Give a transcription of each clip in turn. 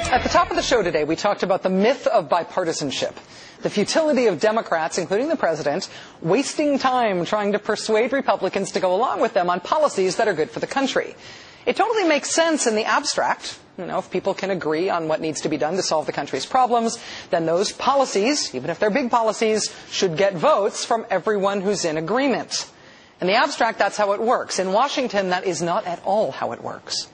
At the top of the show today, we talked about the myth of bipartisanship, the futility of Democrats, including the president, wasting time trying to persuade Republicans to go along with them on policies that are good for the country. It totally makes sense in the abstract. If people can agree on what needs to be done to solve the country's problems, then those policies, even if they're big policies, should get votes from everyone who's in agreement. In the abstract, that's how it works. In Washington, that is not at all how it works.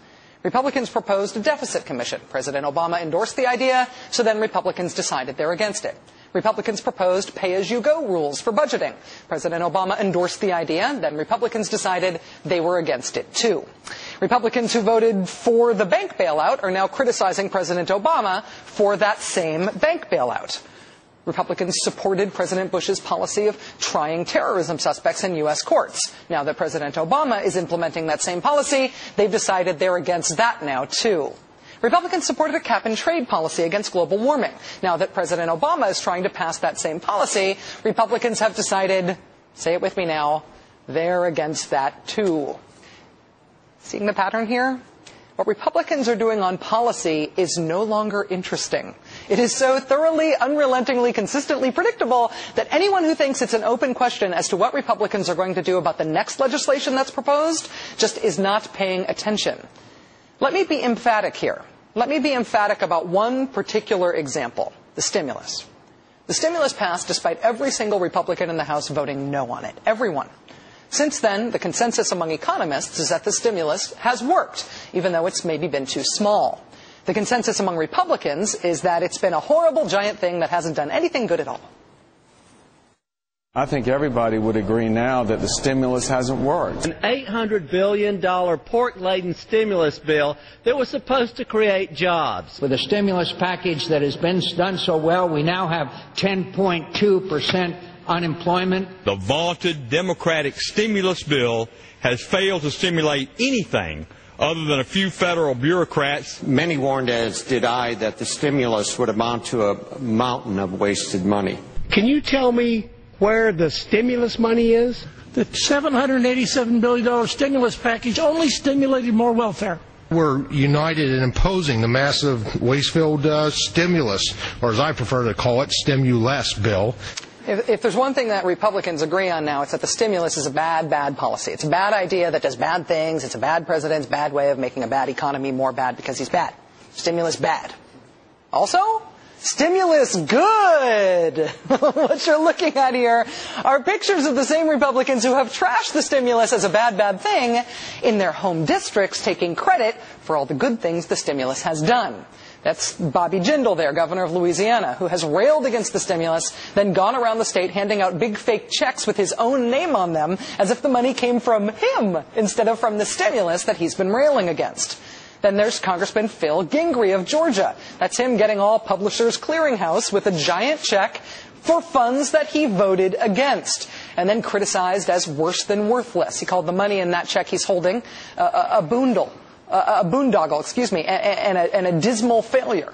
Republicans proposed a deficit commission. President Obama endorsed the idea, so then Republicans decided they're against it. Republicans proposed pay-as-you-go rules for budgeting. President Obama endorsed the idea, then Republicans decided they were against it too. Republicans who voted for the bank bailout are now criticizing President Obama for that same bank bailout. Republicans supported President Bush's policy of trying terrorism suspects in U.S. courts. Now that President Obama is implementing that same policy, they've decided they're against that now, too. Republicans supported a cap-and-trade policy against global warming. Now that President Obama is trying to pass that same policy, Republicans have decided, say it with me now, they're against that, too. Seeing the pattern here? What Republicans are doing on policy is no longer interesting. It is so thoroughly, unrelentingly, consistently predictable that anyone who thinks it's an open question as to what Republicans are going to do about the next legislation that's proposed just is not paying attention. Let me be emphatic here. Let me be emphatic about one particular example, the stimulus. The stimulus passed despite every single Republican in the House voting no on it. Everyone. Since then, the consensus among economists is that the stimulus has worked, even though it's maybe been too small. The consensus among Republicans is that it's been a horrible giant thing that hasn't done anything good at all. I think everybody would agree now that the stimulus hasn't worked. An $800 billion pork-laden stimulus bill that was supposed to create jobs. With a stimulus package that has been done so well, we now have 10.2% unemployment. The vaunted Democratic stimulus bill has failed to stimulate anything other than a few federal bureaucrats. Many warned, as did I, that the stimulus would amount to a mountain of wasted money. Can you tell me where the stimulus money is? The $787 billion stimulus package only stimulated more welfare. We're united in imposing the massive waste-filled stimulus, or as I prefer to call it, stimulus bill. If there's one thing that Republicans agree on now, it's that the stimulus is a bad policy. It's a bad idea that does bad things. It's a bad president's bad way of making a bad economy more bad because he's bad. Stimulus bad. Also, stimulus good. What you're looking at here are pictures of the same Republicans who have trashed the stimulus as a bad thing in their home districts, taking credit for all the good things the stimulus has done. That's Bobby Jindal there, governor of Louisiana, who has railed against the stimulus, then gone around the state handing out big fake checks with his own name on them as if the money came from him instead of from the stimulus that he's been railing against. Then there's Congressman Phil Gingrey of Georgia. That's him getting all Publishers Clearinghouse with a giant check for funds that he voted against, and then criticized as worse than worthless. He called the money in that check he's holding a boondoggle, and a dismal failure.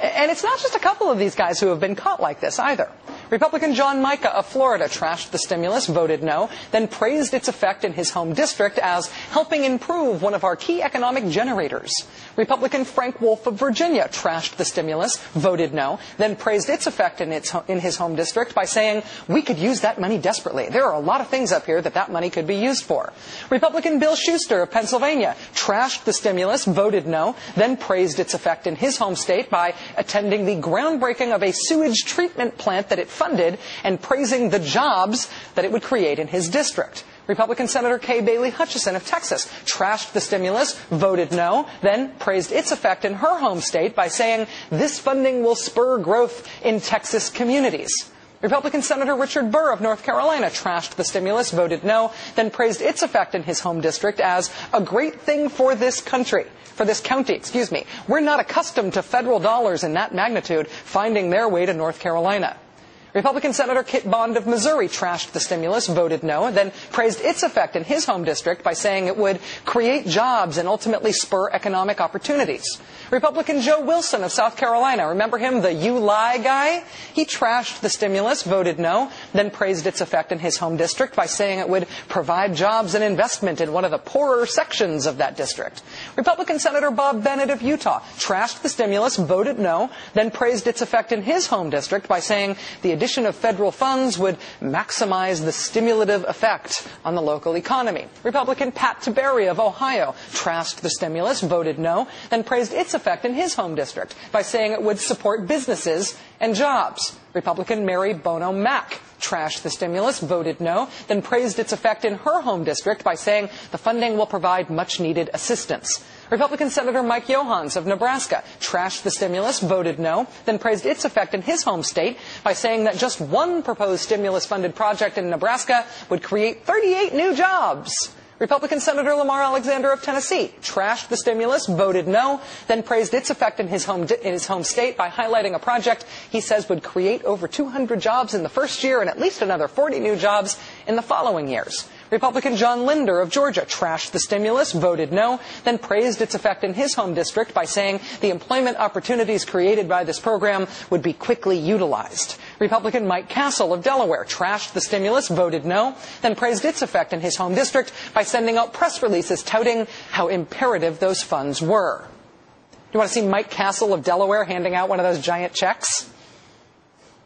And it's not just a couple of these guys who have been caught like this either. Republican John Mica of Florida trashed the stimulus, voted no, then praised its effect in his home district as helping improve one of our key economic generators. Republican Frank Wolf of Virginia trashed the stimulus, voted no, then praised its effect in his home district by saying, we could use that money desperately. There are a lot of things up here that money could be used for. Republican Bill Schuster of Pennsylvania trashed the stimulus, voted no, then praised its effect in his home state by attending the groundbreaking of a sewage treatment plant that it funded and praising the jobs that it would create in his district. Republican Senator Kay Bailey Hutchison of Texas trashed the stimulus, voted no, then praised its effect in her home state by saying this funding will spur growth in Texas communities. Republican Senator Richard Burr of North Carolina trashed the stimulus, voted no, then praised its effect in his home district as a great thing for this county. We're not accustomed to federal dollars in that magnitude finding their way to North Carolina. Republican Senator Kit Bond of Missouri trashed the stimulus, voted no, and then praised its effect in his home district by saying it would create jobs and ultimately spur economic opportunities. Republican Joe Wilson of South Carolina, remember him, the "you lie" guy? He trashed the stimulus, voted no, then praised its effect in his home district by saying it would provide jobs and investment in one of the poorer sections of that district. Republican Senator Bob Bennett of Utah trashed the stimulus, voted no, then praised its effect in his home district by saying the addition of federal funds would maximize the stimulative effect on the local economy. Republican Pat Tiberi of Ohio trashed the stimulus, voted no, then praised its effect in his home district by saying it would support businesses and jobs. Republican Mary Bono Mack trashed the stimulus, voted no, then praised its effect in her home district by saying the funding will provide much-needed assistance. Republican Senator Mike Johans of Nebraska trashed the stimulus, voted no, then praised its effect in his home state by saying that just one proposed stimulus-funded project in Nebraska would create 38 new jobs. Republican Senator Lamar Alexander of Tennessee trashed the stimulus, voted no, then praised its effect in his home state by highlighting a project he says would create over 200 jobs in the first year and at least another 40 new jobs in the following years. Republican John Linder of Georgia trashed the stimulus, voted no, then praised its effect in his home district by saying the employment opportunities created by this program would be quickly utilized. Republican Mike Castle of Delaware trashed the stimulus, voted no, then praised its effect in his home district by sending out press releases touting how imperative those funds were. Do you want to see Mike Castle of Delaware handing out one of those giant checks?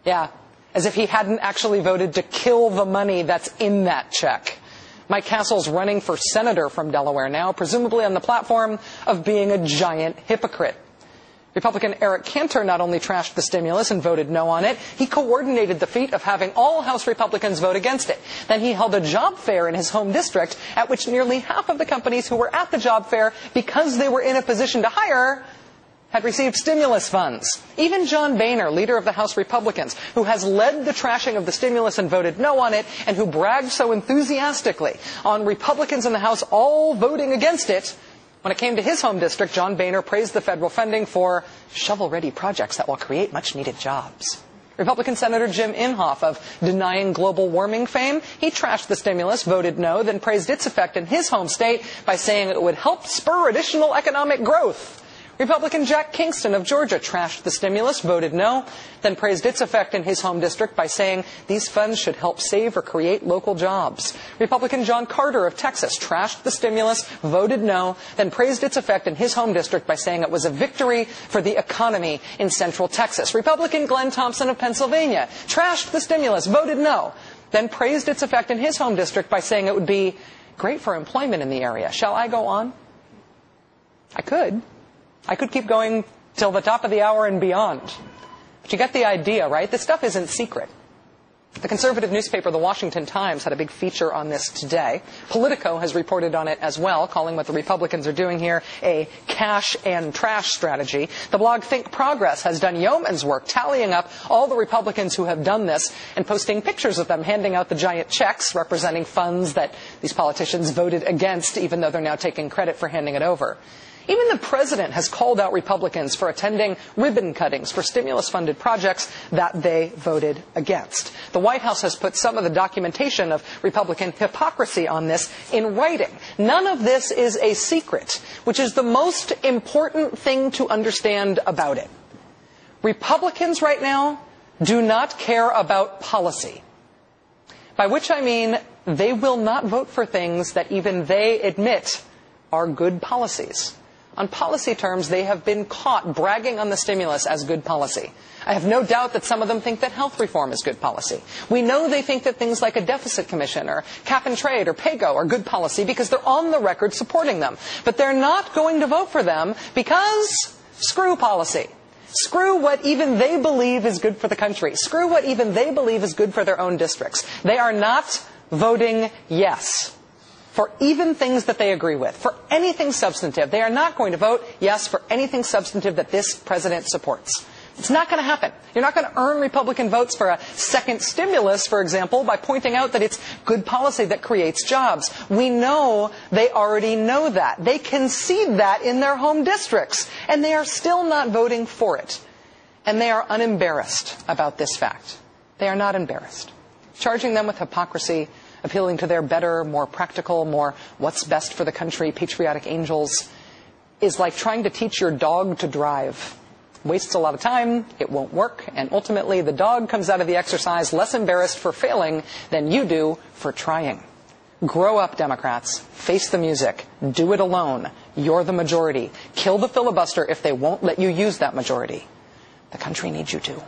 Yeah, as if he hadn't actually voted to kill the money that's in that check. Mike Castle's running for senator from Delaware now, presumably on the platform of being a giant hypocrite. Republican Eric Cantor not only trashed the stimulus and voted no on it, he coordinated the feat of having all House Republicans vote against it. Then he held a job fair in his home district at which nearly half of the companies who were at the job fair, because they were in a position to hire, had received stimulus funds. Even John Boehner, leader of the House Republicans, who has led the trashing of the stimulus and voted no on it, and who bragged so enthusiastically on Republicans in the House all voting against it, when it came to his home district, John Boehner praised the federal funding for shovel-ready projects that will create much-needed jobs. Republican Senator Jim Inhofe of denying global warming fame, he trashed the stimulus, voted no, then praised its effect in his home state by saying it would help spur additional economic growth. Republican Jack Kingston of Georgia trashed the stimulus, voted no, then praised its effect in his home district by saying these funds should help save or create local jobs. Republican John Carter of Texas trashed the stimulus, voted no, then praised its effect in his home district by saying it was a victory for the economy in central Texas. Republican Glenn Thompson of Pennsylvania trashed the stimulus, voted no, then praised its effect in his home district by saying it would be great for employment in the area. Shall I go on? I could. I could keep going till the top of the hour and beyond. But you get the idea, right? This stuff isn't secret. The conservative newspaper, The Washington Times, had a big feature on this today. Politico has reported on it as well, calling what the Republicans are doing here a cash and trash strategy. The blog Think Progress has done yeoman's work tallying up all the Republicans who have done this and posting pictures of them handing out the giant checks representing funds that these politicians voted against, even though they're now taking credit for handing it over. Even the president has called out Republicans for attending ribbon cuttings for stimulus-funded projects that they voted against. The White House has put some of the documentation of Republican hypocrisy on this in writing. None of this is a secret, which is the most important thing to understand about it. Republicans right now do not care about policy, by which I mean they will not vote for things that even they admit are good policies. On policy terms, they have been caught bragging on the stimulus as good policy. I have no doubt that some of them think that health reform is good policy. We know they think that things like a deficit commission or cap and trade or pay-go are good policy because they're on the record supporting them. But they're not going to vote for them because screw policy. Screw what even they believe is good for the country. Screw what even they believe is good for their own districts. They are not voting yes for even things that they agree with, for anything substantive. They are not going to vote yes for anything substantive that this president supports. It's not going to happen. You're not going to earn Republican votes for a second stimulus, for example, by pointing out that it's good policy that creates jobs. We know they already know that. They concede that in their home districts, and they are still not voting for it. And they are unembarrassed about this fact. They are not embarrassed. Charging them with hypocrisy, appealing to their better, more practical, more what's best for the country, patriotic angels, is like trying to teach your dog to drive. Wastes a lot of time, it won't work, and ultimately the dog comes out of the exercise less embarrassed for failing than you do for trying. Grow up, Democrats. Face the music. Do it alone. You're the majority. Kill the filibuster if they won't let you use that majority. The country needs you to.